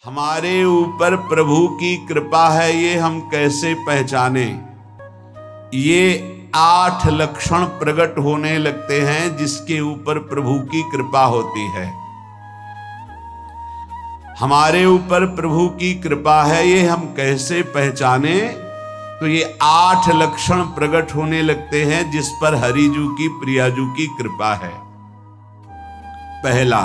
हमारे ऊपर प्रभु की कृपा है, ये हम कैसे पहचाने? ये 8 लक्षण प्रकट होने लगते हैं जिसके ऊपर प्रभु की कृपा होती है। हमारे ऊपर प्रभु की कृपा है, ये हम कैसे पहचाने? तो ये 8 लक्षण प्रकट होने लगते हैं जिस पर हरिजू की प्रियाजू की कृपा है। पहला,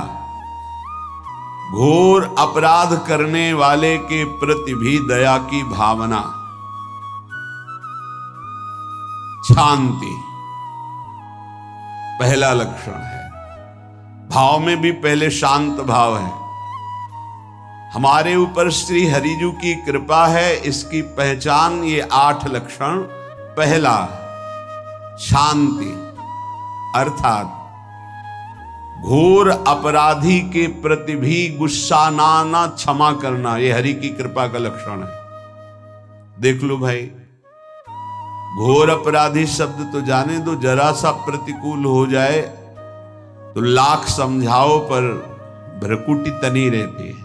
घोर अपराध करने वाले के प्रति भी दया की भावना, शांति पहला लक्षण है। भाव में भी पहले शांत भाव है। हमारे ऊपर श्री हरिजू की कृपा है, इसकी पहचान ये 8 लक्षण। पहला, शांति, अर्थात घोर अपराधी के प्रति भी गुस्सा ना क्षमा करना, यह हरि की कृपा का लक्षण है। देख लो भाई, घोर अपराधी शब्द तो जाने दो, जरा सा प्रतिकूल हो जाए तो लाख समझाओ पर भ्रकुटी तनी रहती है।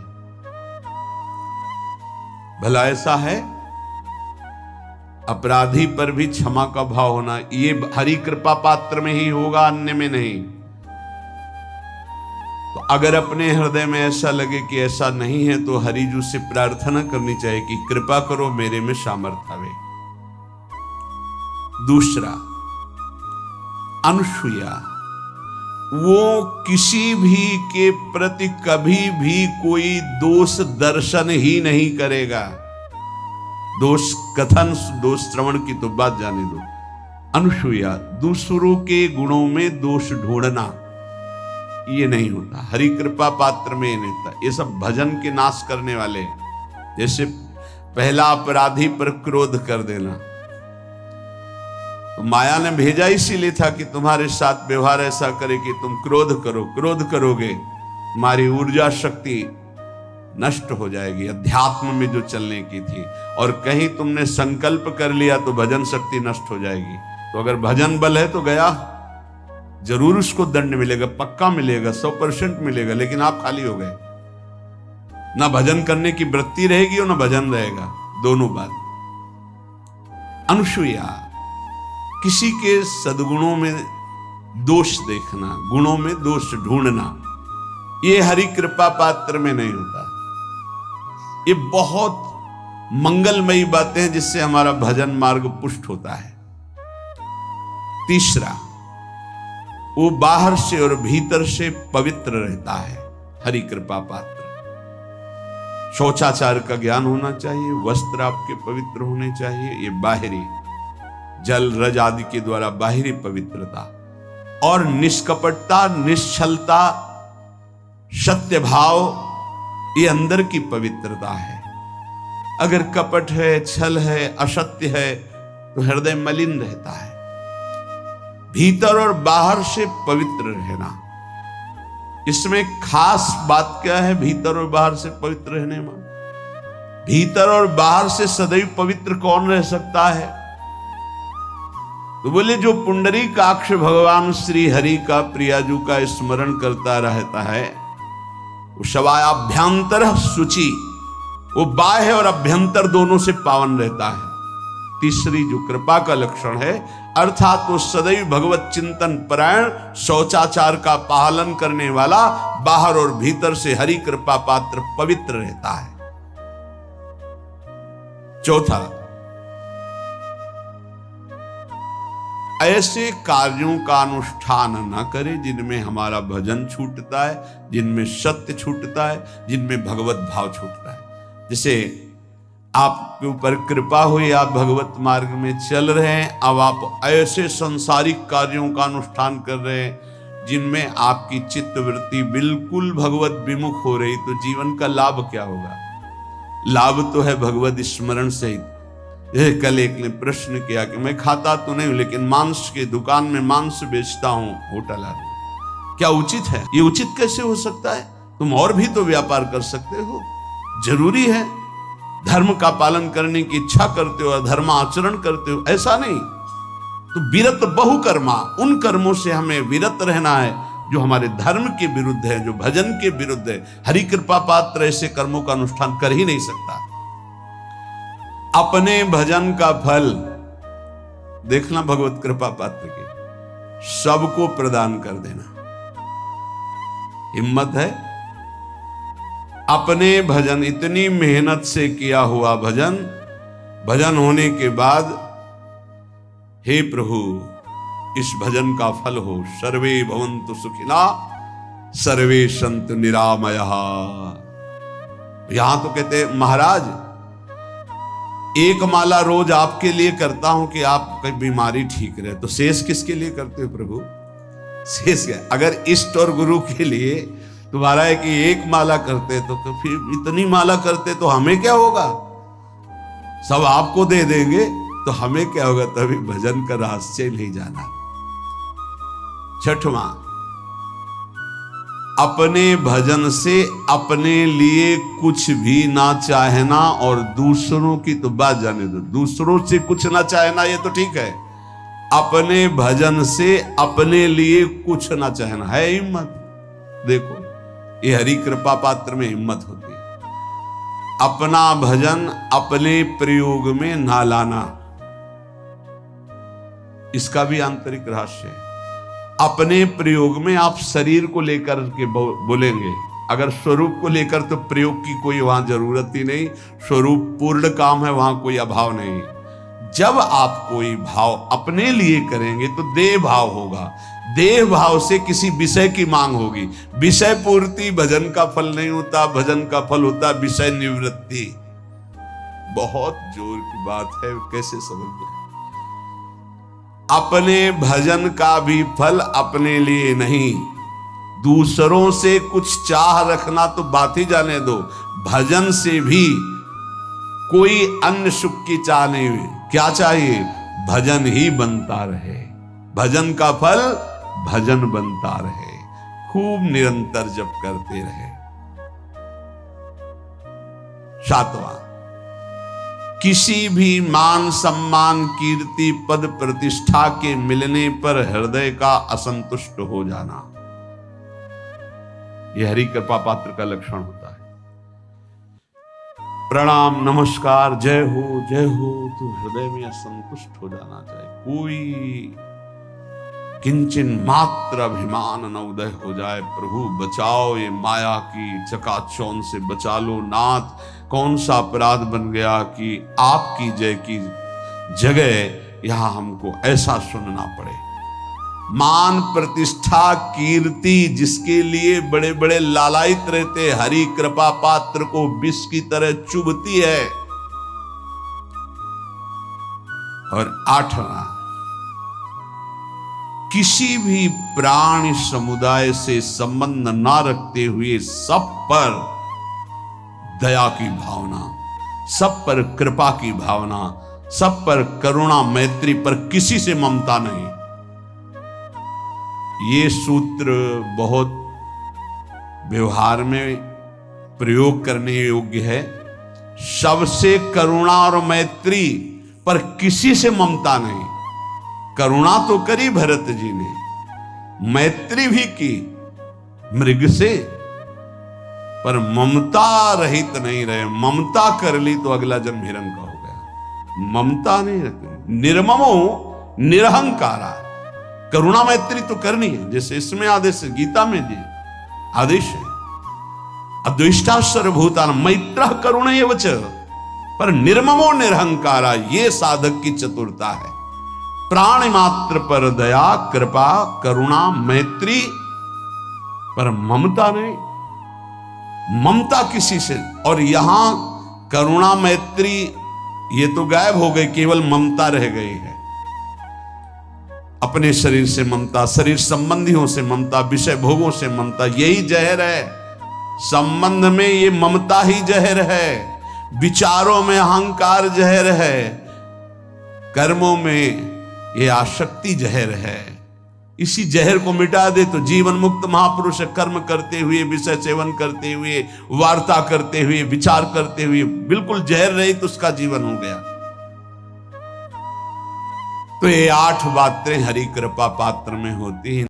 भला ऐसा है? अपराधी पर भी क्षमा का भाव होना, ये हरि कृपा पात्र में ही होगा, अन्य में नहीं। तो अगर अपने हृदय में ऐसा लगे कि ऐसा नहीं है तो हरिजू से प्रार्थना करनी चाहिए कि कृपा करो, मेरे में सामर्थ्य आवे। दूसरा, अनुसूया, वो किसी भी के प्रति कभी भी कोई दोष दर्शन ही नहीं करेगा। दोष कथन, दोष श्रवण की तो बात जाने दो। अनुसूया, दूसरों के गुणों में दोष ढूंढना, ये नहीं होता। हरि कृपा पात्र में ये नहीं होता। ये सब भजन के नाश करने वाले। जैसे पहला अपराधी पर क्रोध कर देना, तो माया ने भेजा इसीलिए था कि तुम्हारे साथ व्यवहार ऐसा करे कि तुम क्रोध करो। क्रोध करोगे, तुम्हारी ऊर्जा शक्ति नष्ट हो जाएगी, अध्यात्म में जो चलने की थी। और कहीं तुमने संकल्प कर लिया तो भजन शक्ति नष्ट हो जाएगी। तो अगर भजन बल है तो गया, जरूर उसको दंड मिलेगा, पक्का मिलेगा, 100% मिलेगा, लेकिन आप खाली हो गए। ना भजन करने की वृत्ति रहेगी और ना भजन रहेगा, दोनों बात। अनुसूया, किसी के सद्गुणों में दोष देखना, गुणों में दोष ढूंढना, ये हरि कृपा पात्र में नहीं होता। ये बहुत मंगलमयी बातें हैं जिससे हमारा भजन मार्ग पुष्ट होता है। तीसरा, वो बाहर से और भीतर से पवित्र रहता है, हरि कृपा पात्र। शौचाचार का ज्ञान होना चाहिए, वस्त्र आपके पवित्र होने चाहिए, ये बाहरी जल रज आदि के द्वारा बाहरी पवित्रता। और निष्कपटता, निश्चलता, सत्य भाव, ये अंदर की पवित्रता है। अगर कपट है, छल है, असत्य है तो हृदय मलिन रहता है। भीतर और बाहर से पवित्र रहना, इसमें खास बात क्या है? भीतर और बाहर से पवित्र रहने में, भीतर और बाहर से सदैव पवित्र कौन रह सकता है? तो बोले, जो पुंडरीकाक्ष भगवान श्री हरि का प्रियाजू का स्मरण करता रहता है, वो शवायाभ्यंतर शुचि, वो बाह्य और अभ्यंतर दोनों से पावन रहता है। तीसरी जो कृपा का लक्षण है, अर्थात वो सदैव भगवत चिंतन परायण, शौचाचार का पालन करने वाला, बाहर और भीतर से हरि कृपा पात्र पवित्र रहता है। चौथा, ऐसे कार्यों का अनुष्ठान न करे जिनमें हमारा भजन छूटता है, जिनमें सत्य छूटता है, जिनमें भगवत भाव छूटता है। जैसे आपके ऊपर कृपा हुई, आप भगवत मार्ग में चल रहे हैं, अब आप ऐसे सांसारिक कार्यों का अनुष्ठान कर रहे हैं जिनमें आपकी चित्तवृत्ति बिल्कुल भगवत विमुख हो रही, तो जीवन का लाभ क्या होगा? लाभ तो है भगवत स्मरण सहित। कल एक ने प्रश्न किया कि मैं खाता तो नहीं हूं, लेकिन मांस के दुकान में मांस बेचता हूं, होटल है, क्या उचित है? ये उचित कैसे हो सकता है? तुम और भी तो व्यापार कर सकते हो। जरूरी है धर्म का पालन करने की इच्छा करते हो, धर्माचरण करते हो, ऐसा नहीं। तो विरत बहु कर्मा, उन कर्मों से हमें विरत रहना है जो हमारे धर्म के विरुद्ध है, जो भजन के विरुद्ध है। हरि कृपा पात्र ऐसे कर्मों का अनुष्ठान कर ही नहीं सकता। अपने भजन का फल देखना भगवत कृपा पात्र के सबको प्रदान कर देना। हिम्मत है? अपने भजन, इतनी मेहनत से किया हुआ भजन, भजन होने के बाद हे प्रभु इस भजन का फल हो, सर्वे भवन्तु सुखिना सर्वे सन्तु निरामयः। यहां तो कहते महाराज एक माला रोज आपके लिए करता हूं कि आपकी बीमारी ठीक रहे, तो शेष किसके लिए करते हो प्रभु? शेष क्या? अगर इष्ट और गुरु के लिए तुम्हारा है कि एक माला करते तो फिर इतनी माला करते तो हमें क्या होगा? सब आपको दे देंगे तो हमें क्या होगा? तभी भजन का रहस्य नहीं जाना। छठवां, अपने भजन से अपने लिए कुछ भी ना चाहना और दूसरों की तो बात जाने दो, दूसरों से कुछ ना चाहना ये तो ठीक है, अपने भजन से अपने लिए कुछ ना चाहना है हिम्मत। देखो ये हरि कृपा पात्र में हिम्मत होती है। अपना भजन अपने प्रयोग में ना लाना, इसका भी आंतरिक रहस्य है। अपने प्रयोग में आप शरीर को लेकर के बोलेंगे, अगर स्वरूप को लेकर तो प्रयोग की कोई वहां जरूरत ही नहीं, स्वरूप पूर्ण काम है, वहां कोई अभाव नहीं। जब आप कोई भाव अपने लिए करेंगे तो देह भाव होगा, देह भाव से किसी विषय की मांग होगी। विषय पूर्ति भजन का फल नहीं होता, भजन का फल होता विषय निवृत्ति। बहुत जोर की बात है, कैसे समझ गए? अपने भजन का भी फल अपने लिए नहीं, दूसरों से कुछ चाह रखना तो बात ही जाने दो, भजन से भी कोई अन्य सुख की चाह नहीं हुई। क्या चाहिए? भजन ही बनता रहे, भजन का फल भजन बनता रहे, खूब निरंतर जप करते रहे। सातवां, किसी भी मान सम्मान कीर्ति पद प्रतिष्ठा के मिलने पर हृदय का असंतुष्ट हो जाना, यह हरि कृपा पात्र का लक्षण होता है। प्रणाम नमस्कार जय हो तो हृदय में असंतुष्ट हो जाना चाहिए। कोई किंचन मात्र अभिमान न उदय हो जाए। प्रभु बचाओ, ये माया की चकाचौंध से बचा लो नाथ। कौन सा अपराध बन गया कि आपकी जय की जगह यहां हमको ऐसा सुनना पड़े। मान प्रतिष्ठा कीर्ति जिसके लिए बड़े बड़े लालायित रहते, हरि कृपा पात्र को विष की तरह चुभती है। और आठवां, किसी भी प्राणी समुदाय से संबंध ना रखते हुए सब पर दया की भावना, सब पर कृपा की भावना, सब पर करुणा मैत्री, पर किसी से ममता नहीं। ये सूत्र बहुत व्यवहार में प्रयोग करने योग्य है। सबसे करुणा और मैत्री, पर किसी से ममता नहीं। करुणा तो करी भरत जी ने, मैत्री भी की मृग से, पर ममता रहित नहीं रहे। ममता कर ली तो अगला जन्म हिरण का हो गया। ममता नहीं रखी, निर्ममो निरहंकारा। करुणा मैत्री तो करनी है, जैसे इसमें आदेश है, गीता में जी आदेश है, अद्वेष्टा सर्वभूतानां मैत्रः करुणैव च, पर निर्ममो निरहंकारा, ये साधक की चतुरता है। प्राणी मात्र पर दया कृपा करुणा मैत्री, पर ममता नहीं। ममता किसी से, और यहां करुणा मैत्री ये तो गायब हो गई, केवल ममता रह गई है। अपने शरीर से ममता, शरीर संबंधियों से ममता, विषय भोगों से ममता, यही जहर है। संबंध में ये ममता ही जहर है, विचारों में अहंकार जहर है, कर्मों में ये आसक्ति जहर है। इसी जहर को मिटा दे तो जीवन मुक्त महापुरुष कर्म करते हुए, विषय सेवन करते हुए, वार्ता करते हुए, विचार करते हुए, बिल्कुल जहर रहित उसका जीवन हो गया। तो ये 8 बातें हरि कृपा पात्र में होती हैं।